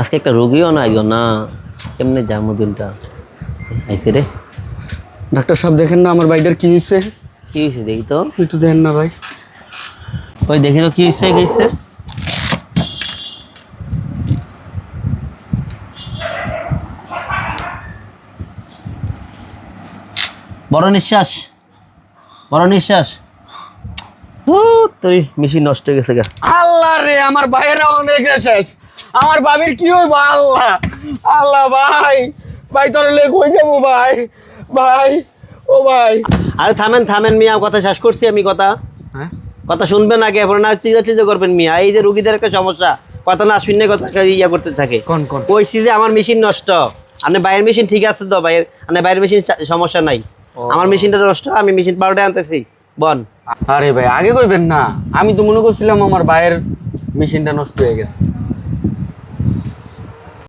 আজকে একটা রোগীও না আইও না, কেমনে যাবো দিনটা আইসে রে। ডাক্তার সাহেব দেখেন না আমার ভাইটার কি হয়েছে? কি হয়েছে দেখি তো, একটু দেখেন না ভাই। ওই দেখি তো কি হয়েছে, কি হয়েছে? বড় নিঃশ্বাস, বড় নিঃশ্বাস। তোর মেশিন নষ্ট হয়ে গেছে গা। আল্লাহ রে, আমার ভাইয়েরা অনেক শেষ। আমার বাবির কি হইব? আল্লাহ আল্লাহ ভাই, ভাই তোর লেগ হয়ে যাবো ভাই। ভাই ও ভাই। আরে থামেন থামেন মিয়া, কথা শেষ করছি আমি। কথা হ্যাঁ কথা শুনবেন আগে, এরপর না চিজা করবেন মিয়া। এই যে রুগীদের একটা সমস্যা, কথা না শুনে কথা ইয়া করতে থাকে। কোন কোন? কইছি যে আমার মেশিন নষ্ট, আপনি বাইরের মেশিন ঠিক আছে তো? বাইরের মানে বাইরের মেশিন সমস্যা নাই, আমার মেশিনটা নষ্ট, আমি মেশিন পাল্টে আনতেছি। বন। আরে ভাই আগে কইবেন না, আমি তো মনে করছিলাম আমার ভাইয়ের মেশিনটা নষ্ট হয়ে গেছে।